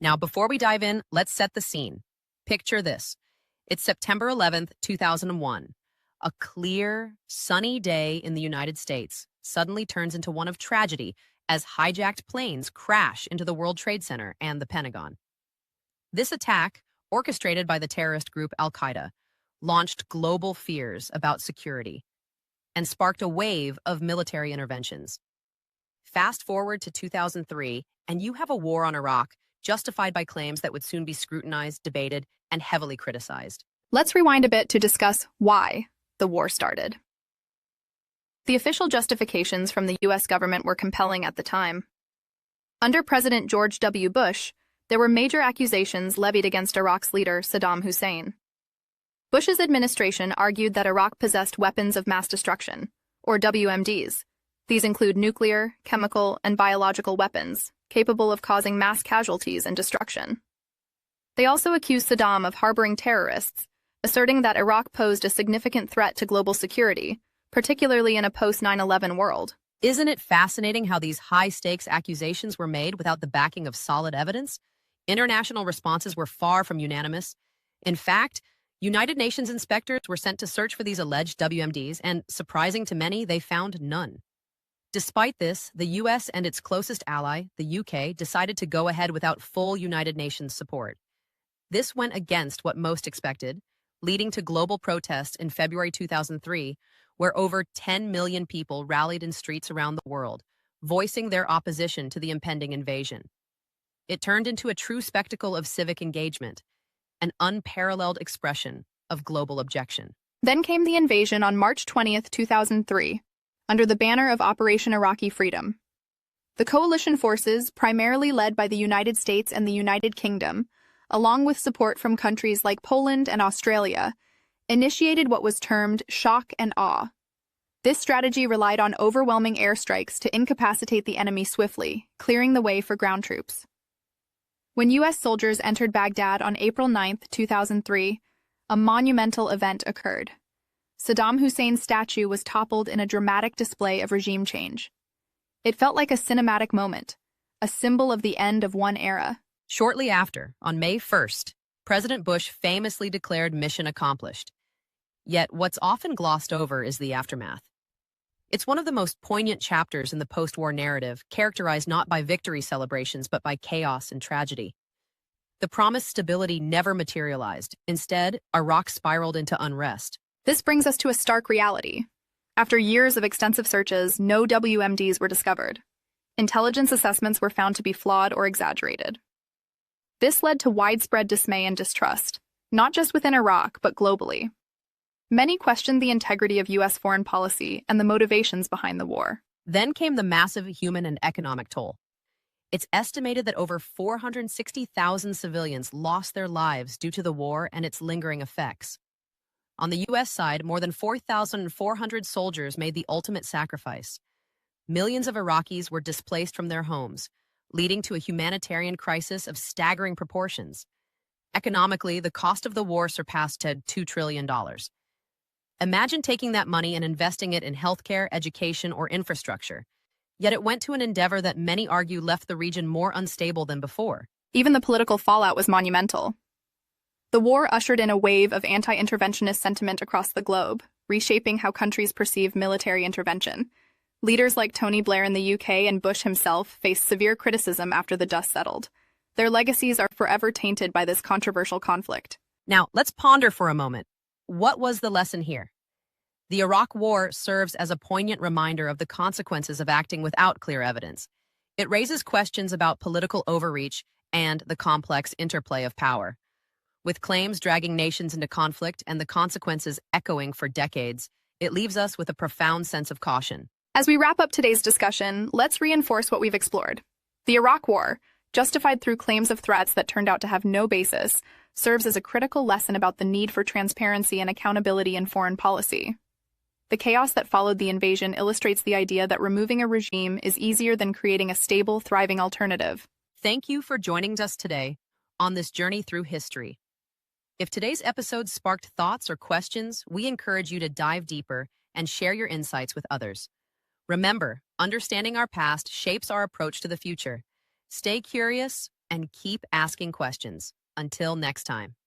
Now, before we dive in, let's set the scene. Picture this. It's September 11th, 2001. A clear, sunny day in the United States suddenly turns into one of tragedy as hijacked planes crash into the World Trade Center and the Pentagon. This attack, orchestrated by the terrorist group Al-Qaeda, launched global fears about security and sparked a wave of military interventions. Fast forward to 2003, and you have a war on Iraq justified by claims that would soon be scrutinized, debated, and heavily criticized. Let's rewind a bit to discuss why the war started. The official justifications from the U.S. government were compelling at the time. Under President George W. Bush, there were major accusations levied against Iraq's leader, Saddam Hussein. Bush's administration argued that Iraq possessed weapons of mass destruction, or WMDs. These include nuclear, chemical, and biological weapons, capable of causing mass casualties and destruction. They also accused Saddam of harboring terrorists, asserting that Iraq posed a significant threat to global security, particularly in a post-9/11 world. Isn't it fascinating how these high-stakes accusations were made without the backing of solid evidence? International responses were far from unanimous. In fact, United Nations inspectors were sent to search for these alleged WMDs, and, surprising to many, they found none. Despite this, the U.S. and its closest ally, the U.K., decided to go ahead without full United Nations support. This went against what most expected, leading to global protests in February 2003, where over 10 million people rallied in streets around the world, voicing their opposition to the impending invasion. It turned into a true spectacle of civic engagement, an unparalleled expression of global objection. Then came the invasion on March 20th, 2003, under the banner of Operation Iraqi Freedom. The coalition forces, primarily led by the United States and the United Kingdom, along with support from countries like Poland and Australia, initiated what was termed shock and awe. This strategy relied on overwhelming airstrikes to incapacitate the enemy swiftly, clearing the way for ground troops. When U.S. soldiers entered Baghdad on April 9, 2003, a monumental event occurred. Saddam Hussein's statue was toppled in a dramatic display of regime change. It felt like a cinematic moment, a symbol of the end of one era. Shortly after, on May 1st, President Bush famously declared mission accomplished. Yet what's often glossed over is the aftermath. It's one of the most poignant chapters in the post-war narrative, characterized not by victory celebrations but by chaos and tragedy. The promised stability never materialized. Instead, Iraq spiraled into unrest. This brings us to a stark reality. After years of extensive searches, no WMDs were discovered. Intelligence assessments were found to be flawed or exaggerated. This led to widespread dismay and distrust, not just within Iraq, but globally. Many questioned the integrity of U.S. foreign policy and the motivations behind the war. Then came the massive human and economic toll. It's estimated that over 460,000 civilians lost their lives due to the war and its lingering effects. On the U.S. side, more than 4,400 soldiers made the ultimate sacrifice. Millions of Iraqis were displaced from their homes, leading to a humanitarian crisis of staggering proportions. Economically, the cost of the war surpassed $2 trillion. Imagine taking that money and investing it in healthcare, education, or infrastructure. Yet it went to an endeavor that many argue left the region more unstable than before. Even the political fallout was monumental. The war ushered in a wave of anti-interventionist sentiment across the globe, reshaping how countries perceive military intervention. Leaders like Tony Blair in the UK and Bush himself faced severe criticism after the dust settled. Their legacies are forever tainted by this controversial conflict. Now, let's ponder for a moment. What was the lesson here? The Iraq War serves as a poignant reminder of the consequences of acting without clear evidence. It raises questions about political overreach and the complex interplay of power. With claims dragging nations into conflict and the consequences echoing for decades, it leaves us with a profound sense of caution. As we wrap up today's discussion, let's reinforce what we've explored. The Iraq War, justified through claims of threats that turned out to have no basis, serves as a critical lesson about the need for transparency and accountability in foreign policy. The chaos that followed the invasion illustrates the idea that removing a regime is easier than creating a stable, thriving alternative. Thank you for joining us today on this journey through history. If today's episode sparked thoughts or questions, we encourage you to dive deeper and share your insights with others. Remember, understanding our past shapes our approach to the future. Stay curious, and keep asking questions. Until next time.